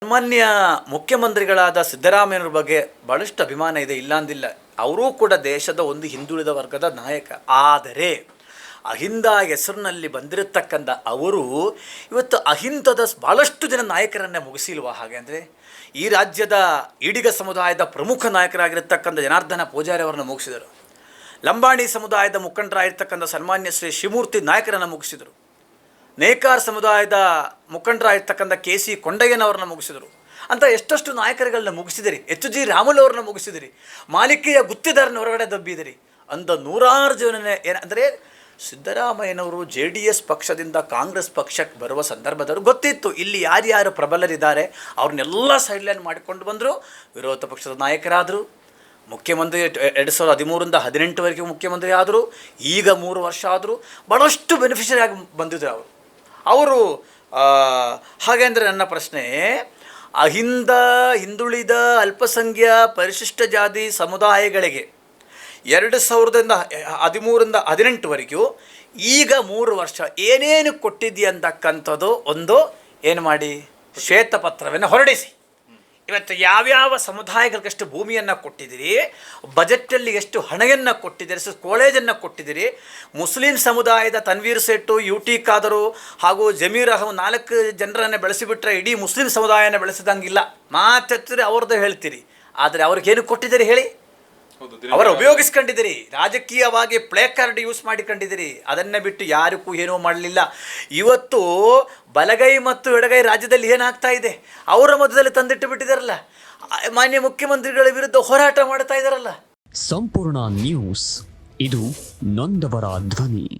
ಸನ್ಮಾನ್ಯ ಮುಖ್ಯಮಂತ್ರಿಗಳಾದ ಸಿದ್ದರಾಮಯ್ಯನವ್ರ ಬಗ್ಗೆ ಭಾಳಷ್ಟು ಅಭಿಮಾನ ಇದೆ, ಇಲ್ಲ ಅಂದಿಲ್ಲ. ಅವರೂ ಕೂಡ ದೇಶದ ಒಂದು ಹಿಂದುಳಿದ ವರ್ಗದ ನಾಯಕ. ಆದರೆ ಅಹಿಂದ ಹೆಸರಿನಲ್ಲಿ ಬಂದಿರತಕ್ಕಂಥ ಅವರು ಇವತ್ತು ಅಹಿಂದದ ಭಾಳಷ್ಟು ಜನ ನಾಯಕರನ್ನೇ ಮುಗಿಸಿಲ್ವಾ? ಹಾಗೆ ಅಂದರೆ ಈ ರಾಜ್ಯದ ಈಡಿಗ ಸಮುದಾಯದ ಪ್ರಮುಖ ನಾಯಕರಾಗಿರ್ತಕ್ಕಂಥ ಜನಾರ್ದನ ಪೂಜಾರಿ ಅವರನ್ನು ಮುಗಿಸಿದರು. ಲಂಬಾಣಿ ಸಮುದಾಯದ ಮುಖಂಡರಾಗಿರ್ತಕ್ಕಂಥ ಸನ್ಮಾನ್ಯ ಶ್ರೀ ಶಿವಮೂರ್ತಿ ನಾಯಕರನ್ನು ಮುಗಿಸಿದರು. ನೇಕಾರ ಸಮುದಾಯದ ಮುಖಂಡರಾಗಿರ್ತಕ್ಕಂಥ KC ಕೊಂಡಯ್ಯನವರನ್ನ ಮುಗಿಸಿದರು. ಅಂತ ಎಷ್ಟಷ್ಟು ನಾಯಕರುಗಳನ್ನ ಮುಗಿಸಿದಿರಿ. HG ರಾಮುಲು ಅವ್ರನ್ನ ಮುಗಿಸಿದಿರಿ. ಮಾಲಿಕೆಯ ಗುತ್ತಿದಾರನ ಹೊರಗಡೆ ದಬ್ಬಿದಿರಿ. ಅಂದ ನೂರಾರು ಜನನೇ ಏನಂದರೆ ಸಿದ್ದರಾಮಯ್ಯನವರು JDS ಪಕ್ಷದಿಂದ ಕಾಂಗ್ರೆಸ್ ಪಕ್ಷಕ್ಕೆ ಬರುವ ಸಂದರ್ಭದವರು ಗೊತ್ತಿತ್ತು ಇಲ್ಲಿ ಯಾರ್ಯಾರು ಪ್ರಬಲರಿದ್ದಾರೆ, ಅವ್ರನ್ನೆಲ್ಲ ಸೈಡ್ಲೈನ್ ಮಾಡಿಕೊಂಡು ಬಂದರು. ವಿರೋಧ ಪಕ್ಷದ ನಾಯಕರಾದರು. ಮುಖ್ಯಮಂತ್ರಿ 2013ರಿಂದ 2018ವರೆಗೆ ಮುಖ್ಯಮಂತ್ರಿ ಆದರು. ಈಗ 3 ವರ್ಷ ಆದರೂ ಭಾಳಷ್ಟು ಬೆನಿಫಿಷರಿ ಆಗಿ ಬಂದಿದ್ದರು ಅವರು. ಹಾಗೆ ಅಂದರೆ ನನ್ನ ಪ್ರಶ್ನೆ, ಹಿಂದುಳಿದ ಅಲ್ಪಸಂಖ್ಯ ಪರಿಶಿಷ್ಟ ಜಾತಿ ಸಮುದಾಯಗಳಿಗೆ 2013ರಿಂದ 2018ವರೆಗೂ ಈಗ 3 ವರ್ಷ ಏನೇನು ಕೊಟ್ಟಿದೆಯಂತಕ್ಕಂಥದ್ದು ಒಂದು ಏನು ಮಾಡಿ ಶ್ವೇತಪತ್ರವನ್ನು ಹೊರಡಿಸಿ. ಇವತ್ತು ಯಾವ್ಯಾವ ಸಮುದಾಯಗಳಿಗೆಷ್ಟು ಭೂಮಿಯನ್ನು ಕೊಟ್ಟಿದ್ದೀರಿ, ಬಜೆಟಲ್ಲಿ ಎಷ್ಟು ಹಣವನ್ನು ಕೊಟ್ಟಿದ್ದೀರಿ, ಕಾಲೇಜನ್ನು ಕೊಟ್ಟಿದ್ದೀರಿ. ಮುಸ್ಲಿಂ ಸಮುದಾಯದ ತನ್ವೀರ್ ಸೇಠು, UT ಖಾದರು ಹಾಗೂ ಜಮೀರ್ ಅಹಮದ್ 4 ಜನರನ್ನು ಬೆಳೆಸಿಬಿಟ್ರೆ ಇಡೀ ಮುಸ್ಲಿಂ ಸಮುದಾಯನ ಬೆಳೆಸಿದಂಗಿಲ್ಲ. ಮಾತೆತ್ತಿದ್ರೆ ಅವ್ರದ್ದು ಹೇಳ್ತೀರಿ, ಆದರೆ ಅವ್ರಿಗೇನು ಕೊಟ್ಟಿದ್ದೀರಿ ಹೇಳಿ? ಅವರ ಉಪಯೋಗಿಸ್ಕೊಂಡಿದ್ದೀರಿ. ರಾಜಕೀಯವಾಗಿ ಪ್ಲೇ ಕಾರ್ಡ್ ಯೂಸ್ ಮಾಡಿಕೊಂಡಿದ್ದೀರಿ. ಅದನ್ನು ಬಿಟ್ಟು ಯಾರಿಗೂ ಏನೂ ಮಾಡಲಿಲ್ಲ. ಇವತ್ತು ಬಲಗೈ ಮತ್ತು ಎಡಗೈ ರಾಜ್ಯದಲ್ಲಿ ಏನಾಗ್ತಾ ಇದೆ ಅವರ ಮಧ್ಯದಲ್ಲಿ ತಂದಿಟ್ಟು ಬಿಟ್ಟಿದ್ದಾರಲ್ಲ. ಮಾನ್ಯ ಮುಖ್ಯಮಂತ್ರಿಗಳ ವಿರುದ್ಧ ಹೋರಾಟ ಮಾಡ್ತಾ ಇದ್ದಾರಲ್ಲ. ಸಂಪೂರ್ಣ ನ್ಯೂಸ್, ಇದು ನೊಂದವರ ಧ್ವನಿ.